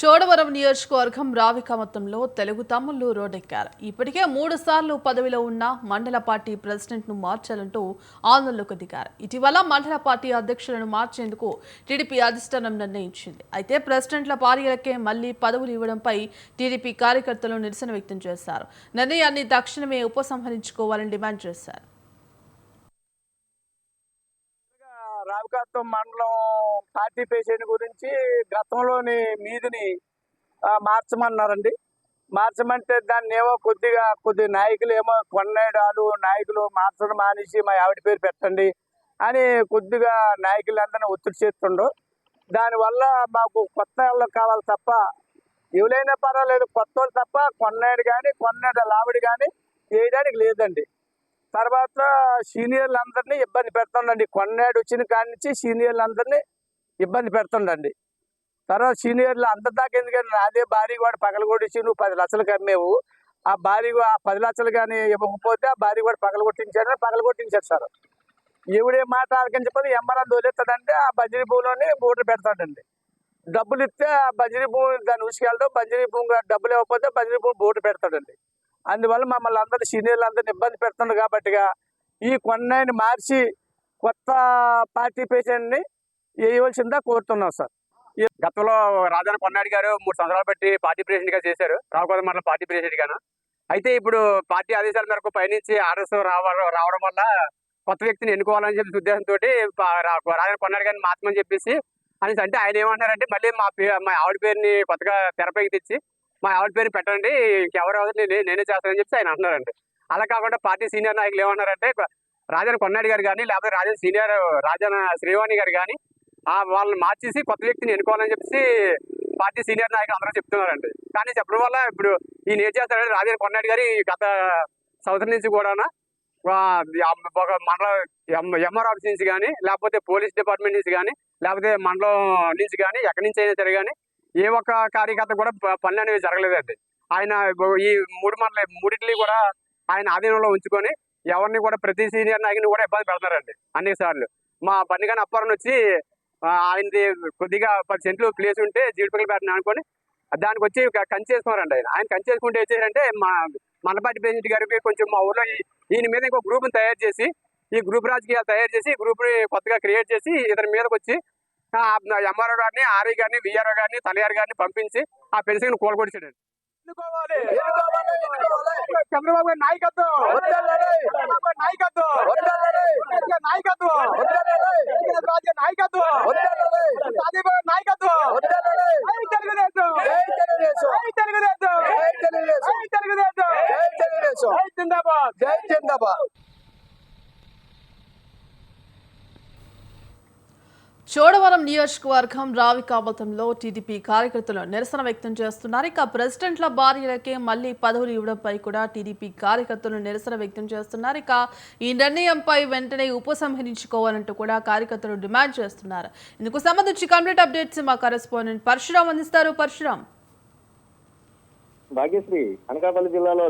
చోడవరం నియోజకవర్గం రావికమతంలో తెలుగు తమ్ముళ్లు రోడ్డెక్కారు. ఇప్పటికే 3 సార్లు పదవిలో ఉన్న మండల పార్టీ ప్రెసిడెంట్ ను మార్చాలంటూ ఆందోళనకు దిగారు. ఇటీవల మండల పార్టీ అధ్యక్షులను మార్చేందుకు టీడీపీ అధిష్టానం నిర్ణయించింది. అయితే ప్రెసిడెంట్ల భార్యలకే మళ్లీ పదవులు ఇవ్వడంపై టీడీపీ కార్యకర్తలు నిరసన వ్యక్తం చేశారు. నిర్ణయాన్ని తక్షణమే ఉపసంహరించుకోవాలని డిమాండ్ చేశారు. రావికమతం మండలం పార్టీ పేషెంట్ గురించి గతంలోని మీదిని మార్చమన్నారండి. మార్చమంటే దాన్ని ఏమో కొద్ది నాయకులు ఏమో కొన్నేడాలు నాయకులు మార్చడం మానేసి మా ఆవిడ పేరు పెట్టండి అని కొద్దిగా నాయకులందరినీ ఒత్తిడి చేస్తుండ్రు. దానివల్ల మాకు కొత్త వాళ్ళు కావాలి తప్ప ఎవరైనా పర్వాలేదు, కొత్త వాళ్ళు తప్ప కొన్నేడు కానీ కొన్నేడు లావిడి కానీ చేయడానికి లేదండి. తర్వాత సీనియర్లు అందరినీ ఇబ్బంది పెడుతుండండి. కొన్నేడు వచ్చిన కాడి నుంచి సీనియర్లు అందరినీ ఇబ్బంది పెడుతుండండి. తర్వాత సీనియర్లు అందరి దాకా ఎందుకంటే అదే భారీ కూడా పగలగొట్టించి నువ్వు 10 లక్షలకు అమ్మేవు, ఆ 10 లక్షలు కానీ ఇవ్వకపోతే ఆ భారీ కూడా పగలగొట్టించారు సార్. ఎవడే మాట ఆలకించకపోతే ఎంఆర్ఆర్ వదిలేస్తాడంటే ఆ బజరీ భూమిలోని బోర్డు పెడతాడండి. డబ్బులు ఇస్తే ఆ బజరీ భూమి దాన్ని ఉసుకెళ్ళడం, బజరీ భూమి డబ్బులు ఇవ్వకపోతే బజరీ భూమి బోర్డు పెడతాడండి. అందువల్ల మమ్మల్ని అందరూ సీనియర్లు అందరినీ ఇబ్బంది పెడుతుంది కాబట్టిగా ఈ కొన్నాయిని మార్చి కొత్త పార్టీ పేషెంట్ని వేయవలసిందా కోరుతున్నాం సార్. గతంలో రాజాన కొన్నాడు గారు 3 సంవత్సరాలు బట్టి పార్టీ ప్రెసిడెంట్ గా చేశారు, రావుకోవడం మండలం పార్టీ ప్రెసిడెంట్ గాను. అయితే ఇప్పుడు పార్టీ ఆదేశాల మేరకు పైనుంచి ఆర్ఎస్ రావడం వల్ల కొత్త వ్యక్తిని ఎన్నుకోవాలని చెప్పి ఉద్దేశంతో రాజాన కొన్నాడు గారిని మార్చమని చెప్పేసి అనేసి అంటే ఆయన ఏమంటారంటే మళ్ళీ మా ఆవిడ పేరుని కొత్తగా తెరపైకి తెచ్చి మా ఆవిడ పేరు పెట్టండి, ఇంకెవరు నేనే చేస్తానని చెప్పి ఆయన అంటున్నారండి. అలా కాకుండా పార్టీ సీనియర్ నాయకులు ఏమన్నారంటే రాజాన కొన్నాడు గారు కానీ లేకపోతే రాజాన శ్రీవాణి గారు కానీ వాళ్ళని మార్చేసి కొత్త వ్యక్తిని ఎన్నుకోవాలని చెప్పేసి పార్టీ సీనియర్ నాయకులు అందరూ చెప్తున్నారండి. కానీ చెప్పడం వల్ల ఇప్పుడు ఈయన ఏం చేస్తారంటే రాజాన కొన్నాడు గారి గత సంవత్సరం నుంచి కూడా ఒక మండల ఎంఆర్ ఆఫీస్ నుంచి కానీ లేకపోతే పోలీస్ డిపార్ట్మెంట్ నుంచి కానీ లేకపోతే మండలం నుంచి కానీ ఎక్కడి నుంచి అయినా సరే కానీ ఏ ఒక్క కార్యకర్త కూడా పనులు అనేవి జరగలేదండి. ఆయన ఈ 3 మూడింటిని కూడా ఆయన ఆధీనంలో ఉంచుకొని ఎవరిని కూడా ప్రతి సీనియర్ నాయకుని కూడా ఇబ్బంది పెడతారండి. అన్ని సార్లు మా బండిగాని అప్పారని వచ్చి ఆయనది కొద్దిగా 10 సెంట్లు ప్లేస్ ఉంటే జీడిపక్కలు పెట్టిన అనుకొని దానికి వచ్చి కంచేసుకున్నారండి. ఆయన కంచేసుకుంటే ఏం చేశారంటే మా మండపాటి ప్రెసిడెంట్ గారికి కొంచెం మా ఊర్లో ఈయన మీద ఇంకో గ్రూప్ని తయారు చేసి ఈ గ్రూప్ రాజకీయాలు తయారు చేసి ఈ గ్రూప్ని కొత్తగా క్రియేట్ చేసి ఇతని మీదకి వచ్చి ఎంఆర్ఓ గారిని, ఆర్ఐ గారిని, విఆర్ఓ గారిని, తలియార్ గారిని పంపించి ఆ పెన్షన్ కూలగొడిచాడు. చంద్రబాబు గారి నాయకత్వం చోడవరం నియోజకవర్గం రావికమతంలో టీడీపీ కార్యకర్తలు నిరసన వ్యక్తం చేస్తున్నారు. ఇక ప్రెసిడెంట్ల భార్యలకే మళ్లీ పదవులు ఇవ్వడంపై కూడా టీడీపీ కార్యకర్తలు నిరసన వ్యక్తం చేస్తున్నారు. ఇక ఈ నిర్ణయంపై వెంటనే ఉపసంహరించుకోవాలంటూ కూడా కార్యకర్తలు డిమాండ్ చేస్తున్నారు. ఇందుకు సంబంధించి కంప్లీట్ అప్డేట్స్ మా కరెస్పాండెంట్ పరశురామ్ అందిస్తారు. పరశురామ్. భాగ్యశ్రీ, అనకాపల్లి జిల్లాలో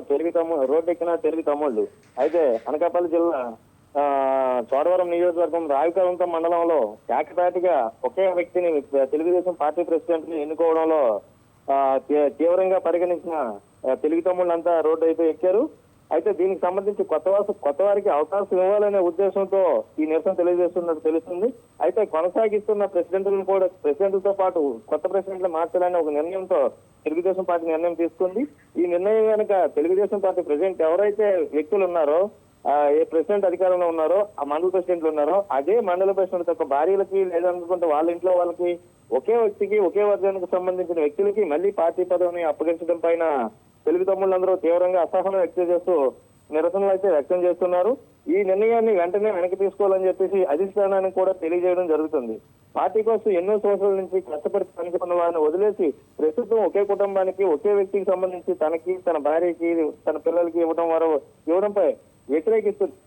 రోడ్డెక్కిన తెలుగు తమ్ముళ్ళు. అయితే అనకాపల్లి జిల్లా చోడవరం నియోజకవర్గం రావికమతం మండలంలో ఏకతాటిగా ఒకే వ్యక్తిని తెలుగుదేశం పార్టీ ప్రెసిడెంట్ ని ఎన్నుకోవడంలో తీవ్రంగా పరిగణించిన తెలుగు తమ్ముళ్ళంతా రోడ్డు అయితే ఎక్కారు. అయితే దీనికి సంబంధించి కొత్త వారికి అవకాశం ఇవ్వాలనే ఉద్దేశంతో ఈ నిరసన తెలియజేస్తున్నట్టు తెలుస్తుంది. అయితే కొనసాగిస్తున్న ప్రెసిడెంట్లతో పాటు కొత్త ప్రెసిడెంట్లు మార్చాలనే ఒక నిర్ణయంతో తెలుగుదేశం పార్టీ నిర్ణయం తీసుకుంది. ఈ నిర్ణయం కనుక తెలుగుదేశం పార్టీ ప్రెసిడెంట్ ఎవరైతే వ్యక్తులు ఉన్నారో, ఏ ప్రెసిడెంట్ అధికారంలో ఉన్నారో, ఆ మండల ప్రెసిడెంట్లు ఉన్నారో అదే మండల ప్రెసిడెంట్ యొక్క భార్యలకి లేదనుకుంటే వాళ్ళ ఇంట్లో వాళ్ళకి ఒకే వ్యక్తికి ఒకే వర్గానికి సంబంధించిన వ్యక్తులకి మళ్ళీ పార్టీ పదవిని అప్పగించడం పైన తెలుగు తమ్ముళ్ళందరూ తీవ్రంగా అసహనం వ్యక్తం చేస్తూ నిరసనలు అయితే వ్యక్తం చేస్తున్నారు. ఈ నిర్ణయాన్ని వెంటనే వెనక్కి తీసుకోవాలని చెప్పేసి అధిష్టానానికి కూడా తెలియజేయడం జరుగుతుంది. పార్టీ కోసం ఎన్నో సంవత్సరాల నుంచి కష్టపడి పనిచేస్తున్న వారిని వదిలేసి ప్రస్తుతం ఒకే కుటుంబానికి ఒకే వ్యక్తికి సంబంధించి తనకి, తన భార్యకి, తన పిల్లలకి ఇవ్వడంపై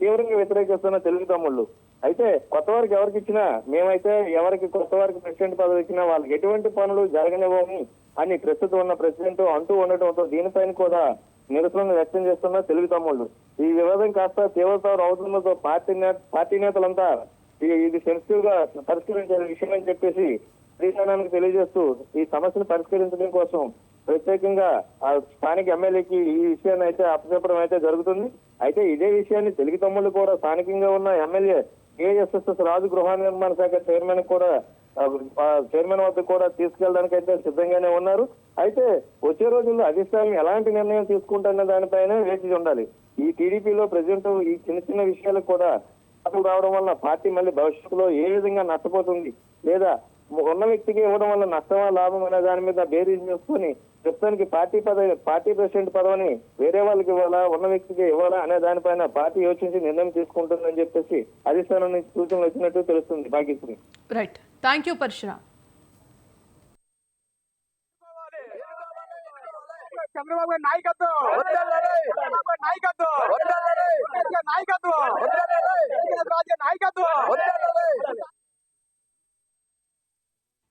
తీవ్రంగా వ్యతిరేకిస్తున్న తెలుగు తమ్ముళ్ళు. అయితే కొత్త వారికి ఎవరికి ఇచ్చినా, మేమైతే ఎవరికి కొత్త వారికి ప్రెసిడెంట్ పదవి ఇచ్చినా వాళ్ళకి ఎటువంటి పనులు జరగనివ్వని అని ప్రస్తుతం ఉన్న ప్రెసిడెంట్ అంటూ ఉండటంతో దీనిపైన కూడా నిరసన వ్యక్తం చేస్తున్న తెలుగు తమ్ముళ్ళు. ఈ వివాదం కాస్త తీవ్రతరం అవుతుండటంతో పార్టీ నేతలంతా ఇది సెన్సిటివ్ గా పరిష్కరించే విషయం అని చెప్పేసి అధిష్టానానికి తెలియజేస్తూ ఈ సమస్యను పరిష్కరించడం కోసం ప్రత్యేకంగా ఆ స్థానిక ఎమ్మెల్యేకి ఈ విషయాన్ని అయితే అప్పచెప్పడం అయితే జరుగుతుంది. అయితే ఇదే విషయాన్ని తెలుగు తమ్ముళ్ళు కూడా స్థానికంగా ఉన్న ఎమ్మెల్యే ఏఎస్ఎస్ఎస్ రాజు గృహ నిర్మాణ శాఖ చైర్మన్ కూడా చైర్మన్ వద్ద కూడా తీసుకెళ్ళడానికి అయితే సిద్ధంగానే ఉన్నారు. అయితే వచ్చే రోజుల్లో అధిష్టానం ఎలాంటి నిర్ణయం తీసుకుంటున్న దానిపైన వేచి ఉండాలి. ఈ టీడీపీలో ప్రజెంట్ ఈ చిన్న చిన్న విషయాలకు కూడా రావడం వల్ల పార్టీ మళ్ళీ భవిష్యత్తులో ఏ విధంగా నష్టపోతుంది, లేదా ఉన్న వ్యక్తికి ఇవ్వడం వల్ల నష్టమా లాభం అనే దాని మీద బేరీజ్ చేసుకుని ప్రస్తుతానికి పార్టీ ప్రెసిడెంట్ పదవిని వేరే వాళ్ళకి ఇవ్వాలా, ఉన్న వ్యక్తికి ఇవ్వాలా అనే దానిపైన పార్టీ యోచించి నిర్ణయం తీసుకుంటుందని చెప్పేసి అధిష్టానం నుంచి సూచనలు వచ్చినట్టు తెలుస్తుంది. Bhagyashree. Right, thank you Parashuram. Chandrababu గారి నాయకత్వం